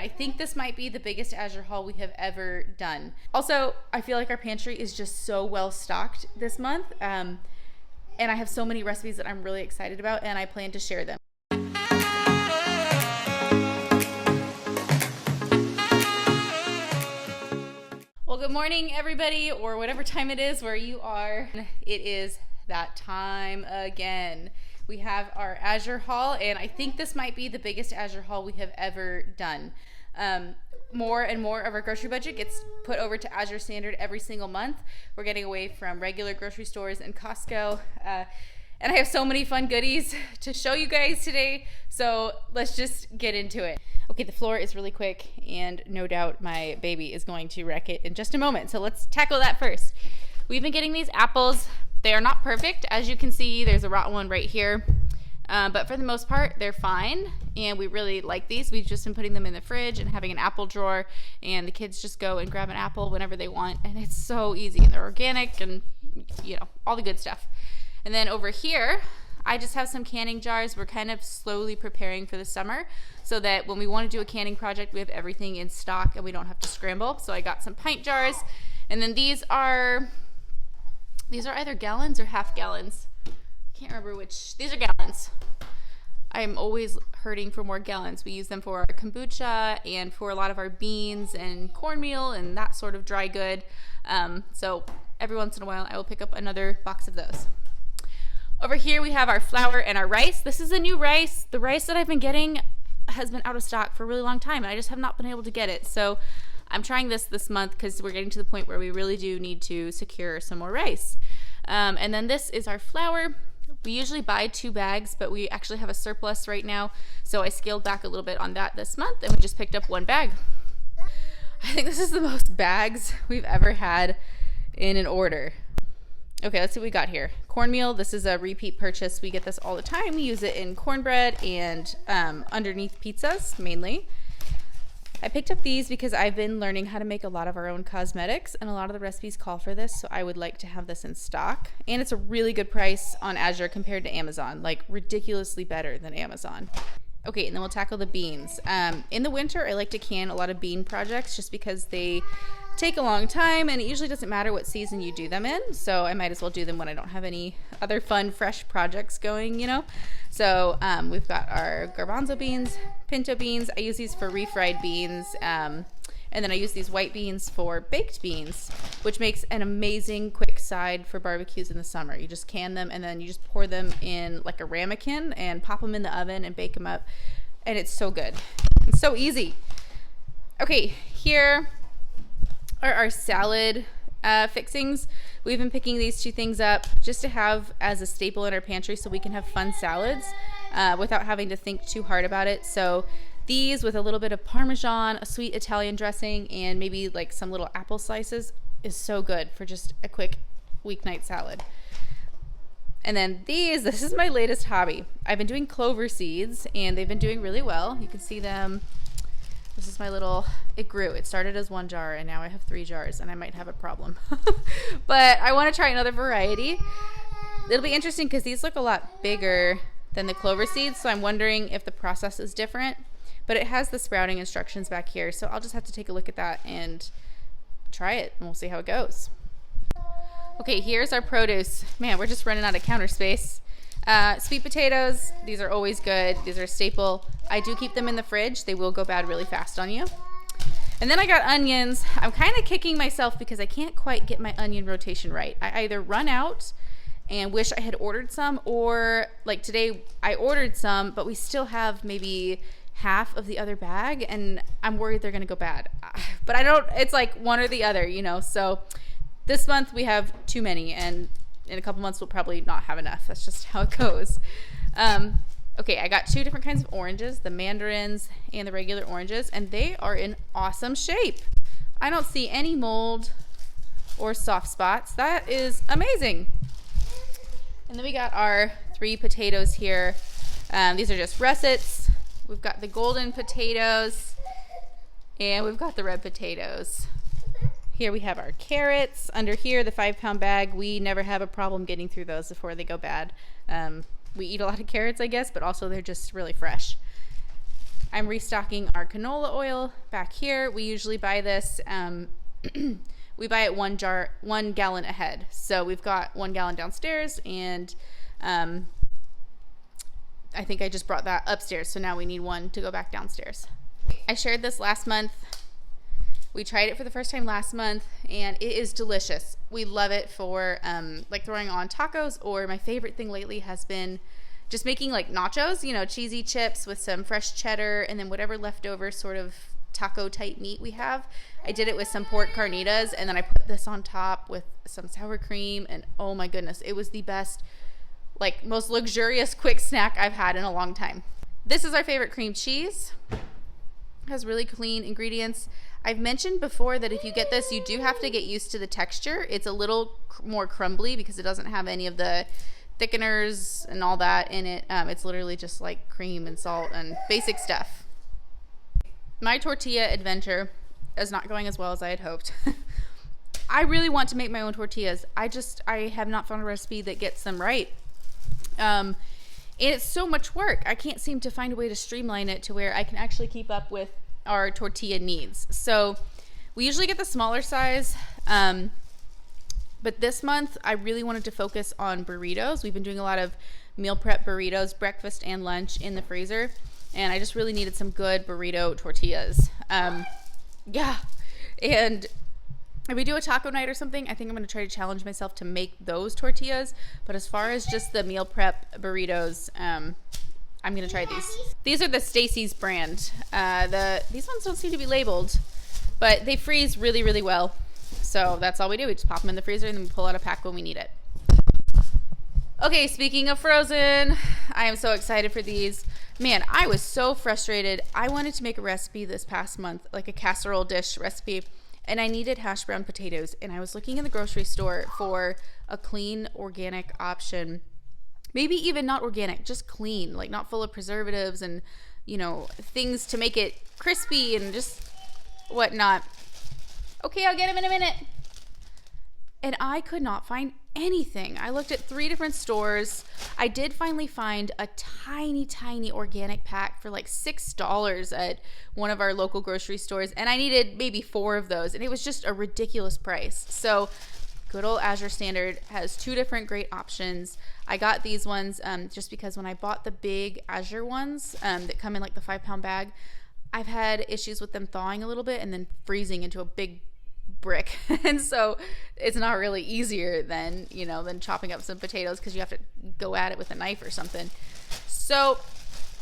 I think this might be the biggest Azure haul we have ever done. Also, I feel like our pantry is just so well stocked this month. And I have so many recipes that I'm really excited about, and I plan to share them. Well, good morning, everybody, or whatever time it is where you are. It is that time again. We have our Azure haul, and I think this might be the biggest Azure haul we have ever done. More and more of our grocery budget gets put over to Azure Standard every single month. We're getting away from regular grocery stores and Costco. And I have so many fun goodies to show you guys today. So let's just get into it. Okay, the floor is really quick, and no doubt my baby is going to wreck it in just a moment. So let's tackle that first. We've been getting these apples. They are not perfect. As you can see, there's a rotten one right here. But for the most part, they're fine, and we really like these. We've just been putting them in the fridge and having an apple drawer, and the kids just go and grab an apple whenever they want, and it's so easy, and they're organic and, you know, all the good stuff. And then over here, I just have some canning jars. We're kind of slowly preparing for the summer so that when we want to do a canning project, we have everything in stock and we don't have to scramble. So I got some pint jars, and then these are either gallons or half gallons. Can't remember which. These are gallons. I'm always hurting for more gallons. We use them for our kombucha and for a lot of our beans and cornmeal and that sort of dry good. So every once in a while I will pick up another box of those. Over here we have our flour and our rice. This is a new rice. The rice that I've been getting has been out of stock for a really long time, and I just have not been able to get it. So I'm trying this month because we're getting to the point where we really do need to secure some more rice. And then this is our flour. We usually buy 2 bags, but we actually have a surplus right now, so I scaled back a little bit on that this month, and we just picked up 1 bag. I think this is the most bags we've ever had in an order. Okay, let's see what we got here. Cornmeal, this is a repeat purchase. We get this all the time. We use it in cornbread and underneath pizzas, mainly. I picked up these because I've been learning how to make a lot of our own cosmetics, and a lot of the recipes call for this, so I would like to have this in stock. And it's a really good price on Azure compared to Amazon, like ridiculously better than Amazon. Okay, and then we'll tackle the beans. In the winter, I like to can a lot of bean projects just because they take a long time, and it usually doesn't matter what season you do them in, so I might as well do them when I don't have any other fun fresh projects going, you know. So we've got our garbanzo beans, pinto beans. I use these for refried beans, and then I use these white beans for baked beans, which makes an amazing quick side for barbecues in the summer. You just can them, and then you just pour them in like a ramekin and pop them in the oven and bake them up, and it's so good. It's so easy. Okay, here are our salad fixings. We've been picking these 2 things up just to have as a staple in our pantry so we can have fun salads without having to think too hard about it. So these with a little bit of Parmesan, a sweet Italian dressing, and maybe like some little apple slices is so good for just a quick weeknight salad. And then this is my latest hobby. I've been doing clover seeds, and they've been doing really well. You can see them. This is my little, it grew. It started as 1 jar, and now I have 3 jars, and I might have a problem. But I want to try another variety. It'll be interesting because these look a lot bigger than the clover seeds, so I'm wondering if the process is different. But it has the sprouting instructions back here, so I'll just have to take a look at that and try it, and we'll see how it goes. Okay, here's our produce. Man, we're just running out of counter space. Sweet potatoes, these are always good. These are a staple. I do keep them in the fridge. They will go bad really fast on you. And then I got onions. I'm kind of kicking myself because I can't quite get my onion rotation right. I either run out and wish I had ordered some, or like today I ordered some, but we still have maybe half of the other bag, and I'm worried they're gonna go bad. But I don't, it's like one or the other, you know. So this month we have too many, and in a couple months we'll probably not have enough. That's just how it goes. Okay, I got 2 different kinds of oranges, the mandarins and the regular oranges, and they are in awesome shape. I don't see any mold or soft spots. That is amazing. And then we got our 3 potatoes here. These are just russets. We've got the golden potatoes, and we've got the red potatoes. Here we have our carrots. Under here, the 5-pound bag, we never have a problem getting through those before they go bad. We eat a lot of carrots, I guess, but also they're just really fresh. I'm restocking our canola oil back here. We usually buy this, we buy it 1 gallon ahead. So we've got 1 gallon downstairs, and I think I just brought that upstairs. So now we need 1 to go back downstairs. I shared this last month. We tried it for the first time last month, and it is delicious. We love it for like throwing on tacos, or my favorite thing lately has been just making like nachos, you know, cheesy chips with some fresh cheddar and then whatever leftover sort of taco type meat we have. I did it with some pork carnitas, and then I put this on top with some sour cream, and oh my goodness, it was the best, like most luxurious quick snack I've had in a long time. This is our favorite cream cheese. It has really clean ingredients. I've mentioned before that if you get this, you do have to get used to the texture. It's a little more crumbly because it doesn't have any of the thickeners and all that in it. It's literally just like cream and salt and basic stuff. My tortilla adventure is not going as well as I had hoped. I really want to make my own tortillas. I have not found a recipe that gets them right. And it's so much work. I can't seem to find a way to streamline it to where I can actually keep up with our tortilla needs. So we usually get the smaller size, but this month I really wanted to focus on burritos. We've been doing a lot of meal prep burritos, breakfast and lunch in the freezer, and I just really needed some good burrito tortillas. Yeah, and if we do a taco night or something, I think I'm going to try to challenge myself to make those tortillas. But as far as just the meal prep burritos, I'm going to try these. These are the Stacy's brand. These ones don't seem to be labeled, but they freeze really, really well. So that's all we do. We just pop them in the freezer and then we pull out a pack when we need it. Okay, speaking of frozen, I am so excited for these. Man, I was so frustrated. I wanted to make a recipe this past month, like a casserole dish recipe, and I needed hash brown potatoes. And I was looking in the grocery store for a clean, organic option. Maybe even not organic, just clean, like not full of preservatives and, you know, things to make it crispy and just whatnot. Okay, I'll get them in a minute. And I could not find anything. I looked at 3 different stores. I did finally find a tiny, tiny organic pack for like $6 at one of our local grocery stores. And I needed maybe 4 of those. And it was just a ridiculous price. So good old Azure Standard has 2 different great options. I got these ones just because when I bought the big Azure ones that come in like the 5-pound bag, I've had issues with them thawing a little bit and then freezing into a big brick. And so it's not really easier than, you know, than chopping up some potatoes because you have to go at it with a knife or something. So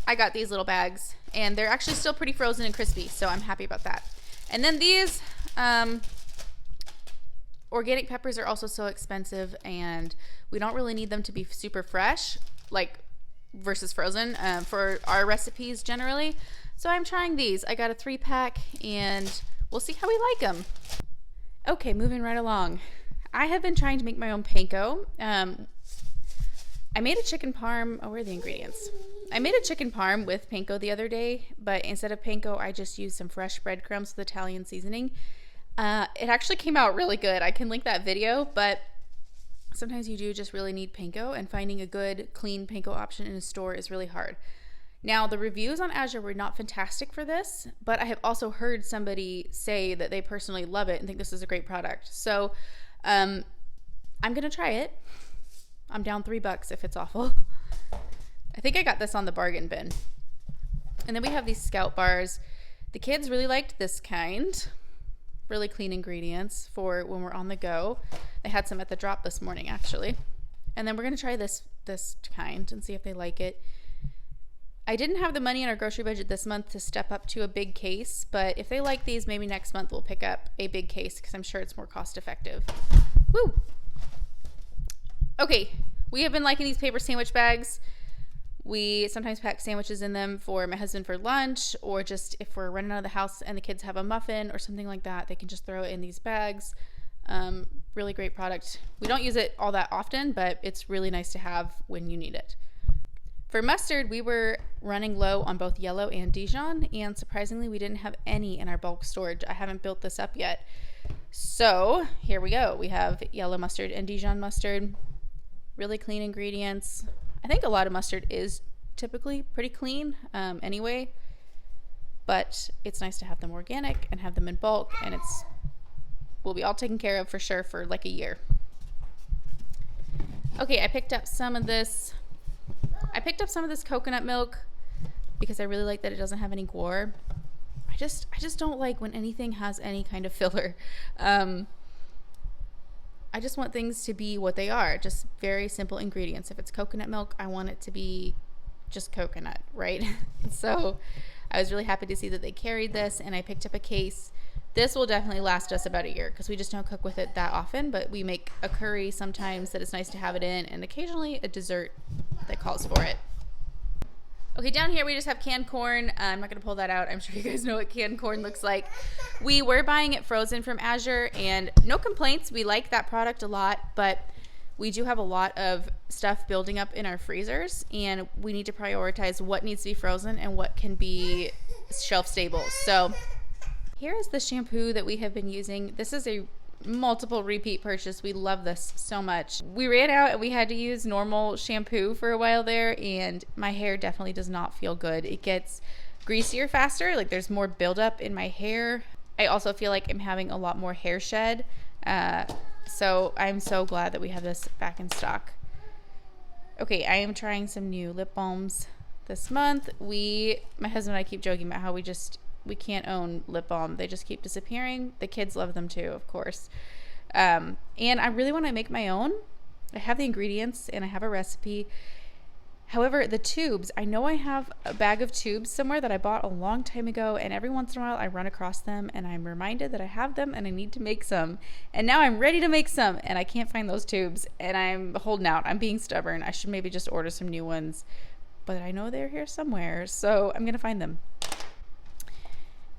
I got these little bags, and they're actually still pretty frozen and crispy, so I'm happy about that. And then these organic peppers are also so expensive, and we don't really need them to be super fresh, like versus frozen for our recipes generally. So I'm trying these. I got a 3-pack, and we'll see how we like them. Okay, moving right along. I have been trying to make my own panko. I made a chicken parm. Oh, where are the ingredients? I made a chicken parm with panko the other day, but instead of panko, I just used some fresh breadcrumbs with Italian seasoning. It actually came out really good. I can link that video, but sometimes you do just really need panko, and finding a good, clean panko option in a store is really hard. Now, the reviews on Azure were not fantastic for this, but I have also heard somebody say that they personally love it and think this is a great product. So I'm going to try it. I'm down $3 if it's awful. I think I got this on the bargain bin. And then we have these Scout bars. The kids really liked this kind. Really clean ingredients for when we're on the go. They had some at the drop this morning, actually. And then we're going to try this kind and see if they like it. I didn't have the money in our grocery budget this month to step up to a big case, but if they like these, maybe next month we'll pick up a big case because I'm sure it's more cost effective. Woo! Okay, we have been liking these paper sandwich bags. We sometimes pack sandwiches in them for my husband for lunch, or just if we're running out of the house and the kids have a muffin or something like that, they can just throw it in these bags. Really great product. We don't use it all that often, but it's really nice to have when you need it. For mustard, we were running low on both yellow and Dijon, and surprisingly, we didn't have any in our bulk storage. I haven't built this up yet. So here we go. We have yellow mustard and Dijon mustard. Really clean ingredients. I think a lot of mustard is typically pretty clean anyway. but it's nice to have them organic and have them in bulk, and will be all taken care of for sure for like a year. Okay, I picked up some of this coconut milk because I really like that it doesn't have any guar. I just don't like when anything has any kind of filler. I just want things to be what they are, just very simple ingredients. If it's coconut milk, I want it to be just coconut, right? So I was really happy to see that they carried this, and I picked up a case. This will definitely last us about a year because we just don't cook with it that often, but we make a curry sometimes that it's nice to have it in, and occasionally a dessert that calls for it. Okay, down here we just have canned corn. I'm not going to pull that out. I'm sure you guys know what canned corn looks like. We were buying it frozen from Azure, and no complaints. We like that product a lot, but we do have a lot of stuff building up in our freezers, and we need to prioritize what needs to be frozen and what can be shelf stable. So here is the shampoo that we have been using. This is a multiple repeat purchase. We love this so much. We ran out and we had to use normal shampoo for a while there, and my hair definitely does not feel good. It gets greasier faster, like there's more buildup in my hair. I also feel like I'm having a lot more hair shed, so I'm so glad that we have this back in stock. Okay, I am trying some new lip balms this month. My husband and I keep joking about how we can't own lip balm. They just keep disappearing. The kids love them too, of course. And I really want to make my own. I have the ingredients and I have a recipe. However, the tubes, I know I have a bag of tubes somewhere that I bought a long time ago, and every once in a while I run across them and I'm reminded that I have them and I need to make some. And now I'm ready to make some and I can't find those tubes, and I'm holding out. I'm being stubborn. I should maybe just order some new ones, but I know they're here somewhere, so I'm going to find them.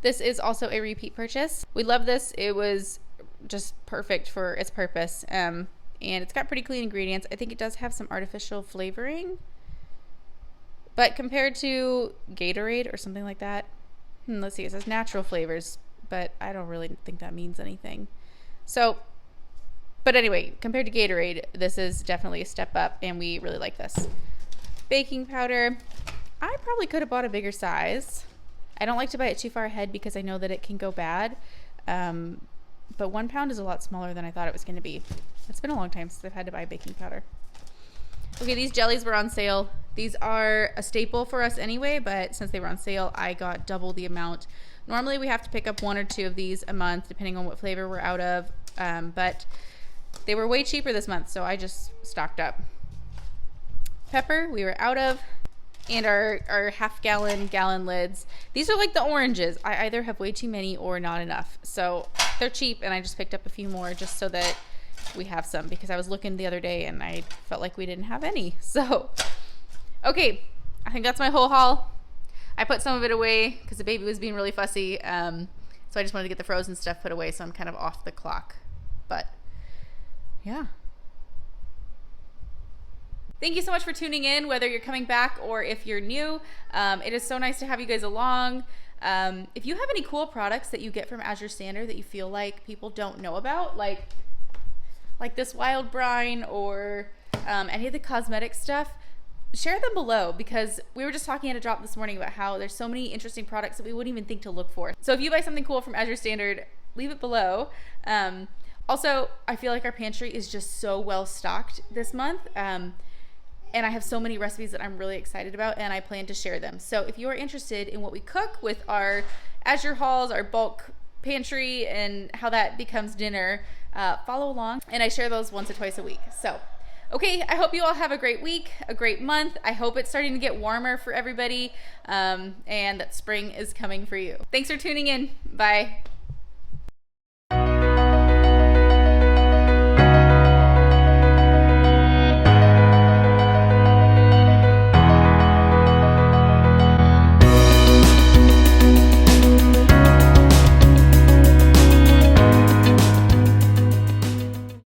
This is also a repeat purchase. We love this. It was just perfect for its purpose. And it's got pretty clean ingredients. I think it does have some artificial flavoring, but compared to Gatorade or something like that, let's see, it says natural flavors, but I don't really think that means anything. So, but anyway, compared to Gatorade, this is definitely a step up, and we really like this. Baking powder. I probably could have bought a bigger size. I don't like to buy it too far ahead because I know that it can go bad. But 1 pound is a lot smaller than I thought it was going to be. It's been a long time since I've had to buy baking powder. Okay, these jellies were on sale. These are a staple for us anyway, but since they were on sale, I got double the amount. Normally we have to pick up 1 or 2 of these a month, depending on what flavor we're out of. But they were way cheaper this month, so I just stocked up. Pepper, we were out of. And our gallon lids. These are like the oranges. I either have way too many or not enough. So they're cheap, and I just picked up a few more just so that we have some, because I was looking the other day and I felt like we didn't have any. So, okay, I think that's my whole haul. I put some of it away because the baby was being really fussy. So I just wanted to get the frozen stuff put away, so I'm kind of off the clock. But yeah. Thank you so much for tuning in, whether you're coming back or if you're new. It is so nice to have you guys along. If you have any cool products that you get from Azure Standard that you feel like people don't know about, like this wild brine or any of the cosmetic stuff, share them below, because we were just talking at a drop this morning about how there's so many interesting products that we wouldn't even think to look for. So if you buy something cool from Azure Standard, leave it below. Also, I feel like our pantry is just so well stocked this month. And I have so many recipes that I'm really excited about, and I plan to share them. So if you are interested in what we cook with our Azure hauls, our bulk pantry, and how that becomes dinner, follow along. And I share those once or twice a week. So, okay, I hope you all have a great week, a great month. I hope it's starting to get warmer for everybody, and that spring is coming for you. Thanks for tuning in. Bye.